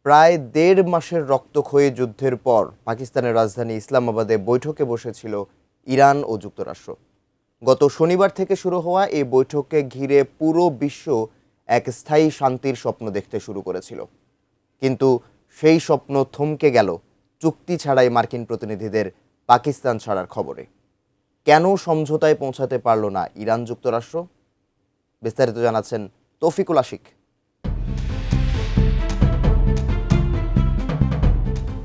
প্রায় ১.৫ মাসের রক্তক্ষয়ী যুদ্ধের পর পাকিস্তানের রাজধানী ইসলামাবাদে বৈঠকে বসেছিল ইরান ও যুক্তরাষ্ট্র। গত শনিবার থেকে শুরু হওয়া এই বৈঠককে ঘিরে পুরো বিশ্ব এক স্থায়ী শান্তির স্বপ্ন দেখতে শুরু করেছিল, কিন্তু সেই স্বপ্ন থমকে গেল চুক্তি ছাড়াই মার্কিন প্রতিনিধিদের পাকিস্তান ছাড়ার খবরে। কেন সমঝোতায় পৌঁছাতে পারল না ইরান যুক্তরাষ্ট্র? বিস্তারিত জানাচ্ছেন তৌফিকুল আশিক।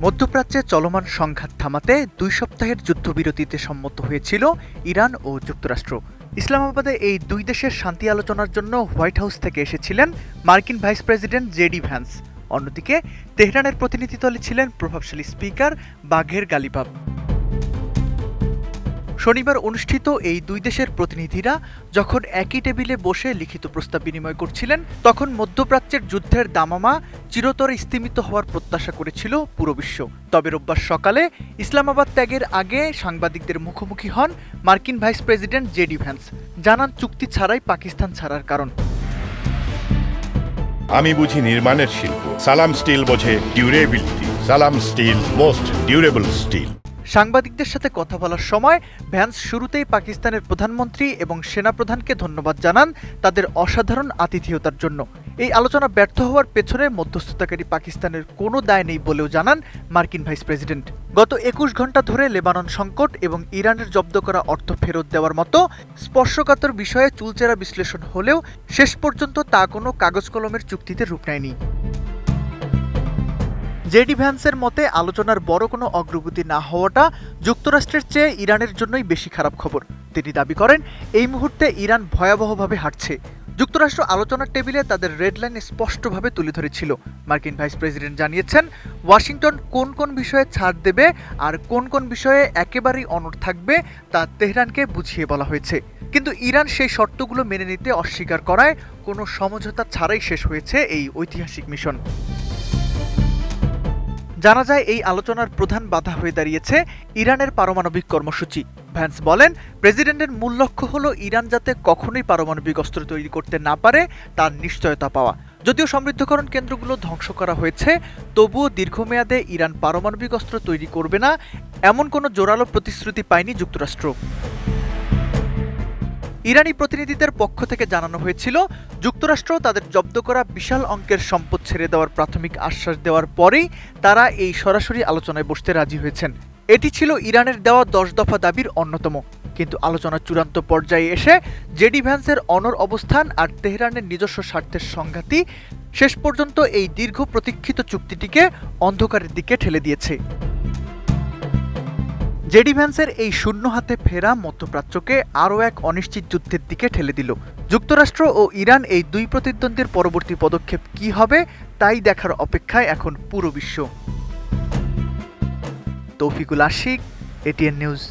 মধ্যপ্রাচ্যে চলমান সংঘাত থামাতে ২ সপ্তাহের যুদ্ধবিরতিতে সম্মত হয়েছিল ইরান ও যুক্তরাষ্ট্র। ইসলামাবাদে এই দুই দেশের শান্তি আলোচনার জন্য হোয়াইট হাউস থেকে এসেছিলেন মার্কিন ভাইস প্রেসিডেন্ট জেডি ভ্যান্স। অন্যদিকে তেহরানের প্রতিনিধি দলে ছিলেন প্রভাবশালী স্পিকার বাঘের গালিবাফ। শনিবার অনুষ্ঠিত এই দুই দেশের প্রতিনিধিরা যখন একই টেবিলে বসে লিখিত প্রস্তাব বিনিময় করছিলেন, তখন মধ্যপ্রাচ্যের যুদ্ধের দামামা চিরতরে স্তিমিত হওয়ার প্রত্যাশা করেছিল পুরো বিশ্ব। তবে রোববার সকালে ইসলামাবাদ ত্যাগের আগে সাংবাদিকদের মুখোমুখি হন মার্কিন ভাইস প্রেসিডেন্ট জেডি ভ্যান্স। জানান চুক্তি ছাড়াই পাকিস্তান ছাড়ার কারণ। আমি বুঝি নির্মাণের শিল্প, সালাম স্টিল বোঝে ডিউরেবিলিটি। সালাম স্টিল মোস্ট ডিউরেবল স্টিল। সাংবাদিকদের সাথে কথা বলার সময় ভ্যান্স শুরুতেই পাকিস্তানের প্রধানমন্ত্রী এবং সেনাপ্রধানকে ধন্যবাদ জানান তাদের অসাধারণ আতিথেয়তার জন্য। এই আলোচনা ব্যর্থ হওয়ার পেছনে মধ্যস্থতাকারী পাকিস্তানের কোনো দায় নেই বলেও জানান মার্কিন ভাইস প্রেসিডেন্ট। গত ২১ ঘন্টা ধরে লেবানন সংকট এবং ইরানের জব্দ করা অর্থ ফেরত দেওয়ার মতো স্পর্শকাতর বিষয়ে চুলচেরা বিশ্লেষণ হলেও শেষ পর্যন্ত তা কোনো কাগজ কলমের চুক্তিতে রূপ নেয়নি। জেডি ভ্যান্সের মতে আলোচনার বড় কোনো অগ্রগতি না হওয়াটা যুক্তরাষ্ট্রের চেয়ে ইরানের জন্যই বেশি খারাপ খবর। তিনি দাবি করেন এই মুহূর্তে ইরান ভয়াবহভাবে হারছে। যুক্তরাষ্ট্র আলোচনার টেবিলে তাদের রেড লাইন স্পষ্টভাবে তুলে ধরেছিল। মার্কিন ভাইস প্রেসিডেন্ট জানিয়েছেন ওয়াশিংটন কোন কোন বিষয়ে ছাড় দেবে আর কোন কোন বিষয়ে একেবারেই অনড় থাকবে তা তেহরানকে বুঝিয়ে বলা হয়েছে। কিন্তু ইরান সেই শর্তগুলো মেনে নিতে অস্বীকার করায় কোনো সমঝোতা ছাড়াই শেষ হয়েছে এই ঐতিহাসিক মিশন। জানা যায় এই আলোচনার প্রধান বাধা হয়ে দাঁড়িয়েছে ইরানের পারমাণবিক কর্মসূচি। ভ্যান্স বলেন প্রেসিডেন্টের মূল লক্ষ্য হলো ইরান যাতে কখনোই পারমাণবিক অস্ত্র তৈরি করতে না পারে তার নিশ্চয়তা পাওয়া। যদিও সমৃদ্ধকরণ কেন্দ্রগুলো ধ্বংস করা হয়েছে, তবুও দীর্ঘমেয়াদে ইরান পারমাণবিক অস্ত্র তৈরি করবে না এমন কোনো জোরালো প্রতিশ্রুতি পায়নি যুক্তরাষ্ট্র। ইরানি প্রতিনিধিদের পক্ষ থেকে জানানো হয়েছিল যুক্তরাষ্ট্র তাদের জব্দ করা বিশাল অঙ্কের সম্পদ ছেড়ে দেওয়ার প্রাথমিক আশ্বাস দেওয়ার পরেই তারা এই সরাসরি আলোচনায় বসতে রাজি হয়েছেন। এটি ছিল ইরানের দেওয়া ১০ দফা দাবির অন্যতম। কিন্তু আলোচনার চূড়ান্ত পর্যায়ে এসে জেডি ভ্যান্সের অনড় অবস্থান আর তেহরানের নিজস্ব স্বার্থের সংঘাতই শেষ পর্যন্ত এই দীর্ঘ প্রতীক্ষিত চুক্তিটিকে অন্ধকারের দিকে ঠেলে দিয়েছে। জেডি ভ্যান্সের এই শূন্য হাতে ফেরা মধ্যপ্রাচ্যকে আরও এক অনিশ্চিত যুদ্ধের দিকে ঠেলে দিল। যুক্তরাষ্ট্র ও ইরান এই দুই প্রতিদ্বন্দ্বীর পরবর্তী পদক্ষেপ কী হবে তাই দেখার অপেক্ষায় এখন পুরো বিশ্ব। তৌফিকুল আশিক, এটিএন নিউজ।